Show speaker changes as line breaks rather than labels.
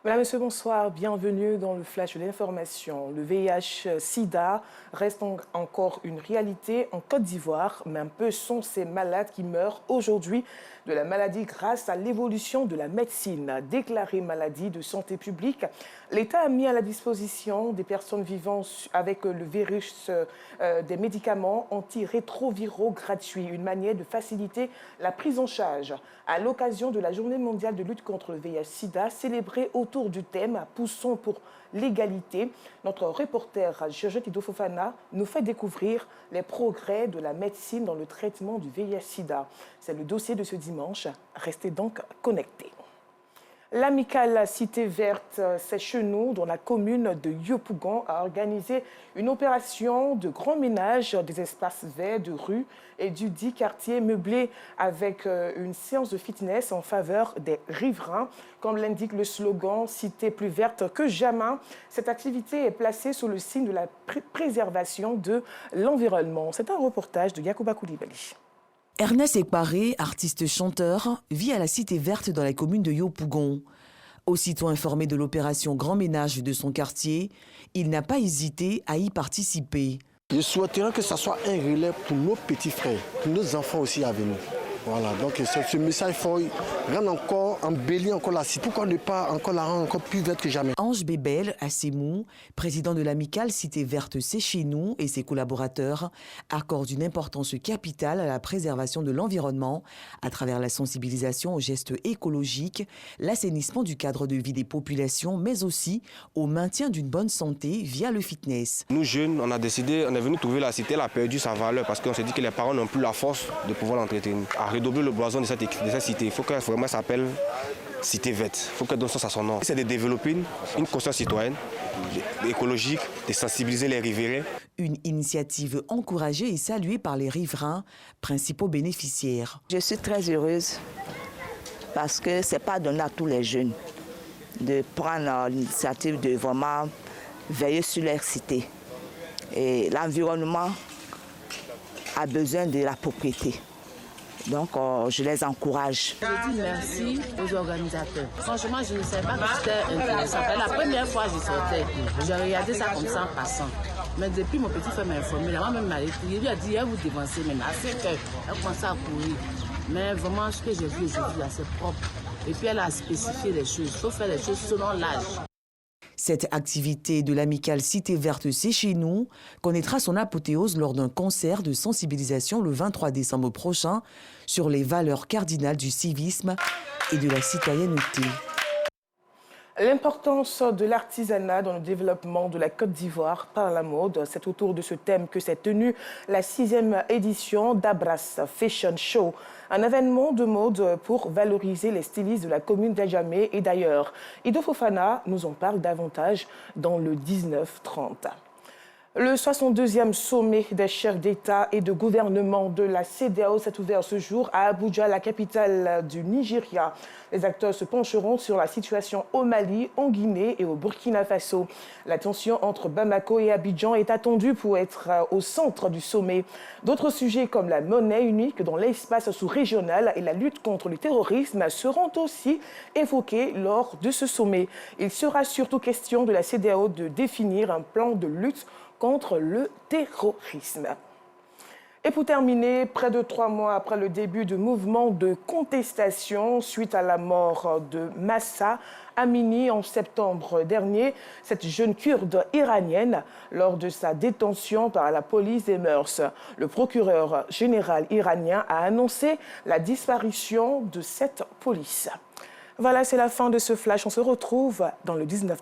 Mesdames, Messieurs, bonsoir. Bienvenue dans le Flash de l'information. Le VIH-Sida reste encore une réalité en Côte d'Ivoire, mais peu sont ces malades qui meurent aujourd'hui de la maladie grâce à l'évolution de la médecine. Déclarée maladie de santé publique, l'État a mis à la disposition des personnes vivant avec le virus des médicaments antirétroviraux gratuits, une manière de faciliter la prise en charge. À l'occasion de la Journée mondiale de lutte contre le VIH-Sida, célébrée autour du thème « Poussons pour l'égalité », notre reporter Georgette Idofofana nous fait découvrir les progrès de la médecine dans le traitement du VIH-Sida. C'est le dossier de ce dimanche. Restez donc connectés. L'amicale Cité Verte Séchenou, dans la commune de Yopougon, a organisé une opération de grand ménage des espaces verts de rue et du dit quartier meublé avec une séance de fitness en faveur des riverains. Comme l'indique le slogan « Cité plus verte que jamais », cette activité est placée sous le signe de la préservation de l'environnement. C'est un reportage de Yacouba Koulibaly.
Ernest Ekparé, artiste-chanteur, vit à la Cité Verte dans la commune de Yopougon. Aussitôt informé de l'opération Grand Ménage de son quartier, il n'a pas hésité à y participer.
Je souhaiterais que ça soit un relais pour nos petits frères, pour nos enfants aussi à venir. Voilà, donc ce message, il faut rendre encore, embellir encore la cité. Pourquoi ne pas encore la rendre encore plus verte que jamais?
Ange Bébel, Assemou, président de l'amicale Cité Verte C'est chez nous et ses collaborateurs, accordent une importance capitale à la préservation de l'environnement à travers la sensibilisation aux gestes écologiques, l'assainissement du cadre de vie des populations, mais aussi au maintien d'une bonne santé via le fitness.
Nous jeunes, on a décidé, on est venu trouver la cité, elle a perdu sa valeur parce qu'on s'est dit que les parents n'ont plus la force de pouvoir l'entretenir. Redoubler le blason de cette cité. Il faut qu'elle vraiment s'appelle Cité Verte. Il faut qu'elle donne sens à son nom. C'est de développer une conscience citoyenne, écologique, de sensibiliser les riverains.
Une initiative encouragée et saluée par les riverains, principaux bénéficiaires.
Je suis très heureuse parce que ce n'est pas donné à tous les jeunes de prendre l'initiative de vraiment veiller sur leur cité. Et l'environnement a besoin de la propriété. Donc, je les encourage.
Je dis merci aux organisateurs. Franchement, je ne savais pas que c'était intéressant. La première fois que je sortais, j'ai regardé ça comme ça en passant. Mais depuis, mon petit frère m'a informé, la maman m'a écrit, il lui a dit, vous dévancez même à 5 heures. Elle commençait à courir. Mais vraiment, ce que j'ai vu aujourd'hui, c'est propre. Et puis, elle a spécifié les choses. Il faut faire les choses selon l'âge.
Cette activité de l'amicale Cité Verte C'est chez nous connaîtra son apothéose lors d'un concert de sensibilisation le 23 décembre prochain sur les valeurs cardinales du civisme et de la citoyenneté.
L'importance de l'artisanat dans le développement de la Côte d'Ivoire par la mode, c'est autour de ce thème que s'est tenue la 6e édition d'Abras Fashion Show, un événement de mode pour valoriser les stylistes de la commune d'Adjamé et d'ailleurs. Idofofana nous en parle davantage dans le 19-30. Le 62e sommet des chefs d'État et de gouvernement de la CEDEAO s'est ouvert ce jour à Abuja, la capitale du Nigeria. Les acteurs se pencheront sur la situation au Mali, en Guinée et au Burkina Faso. La tension entre Bamako et Abidjan est attendue pour être au centre du sommet. D'autres sujets comme la monnaie unique dans l'espace sous-régional et la lutte contre le terrorisme seront aussi évoqués lors de ce sommet. Il sera surtout question de la CEDEAO de définir un plan de lutte contre le terrorisme. Et pour terminer, près de 3 mois après le début du mouvement de contestation suite à la mort de Mahsa Amini en septembre dernier, cette jeune kurde iranienne, lors de sa détention par la police des mœurs, le procureur général iranien a annoncé la disparition de cette police. Voilà, c'est la fin de ce flash. On se retrouve dans le 19-30.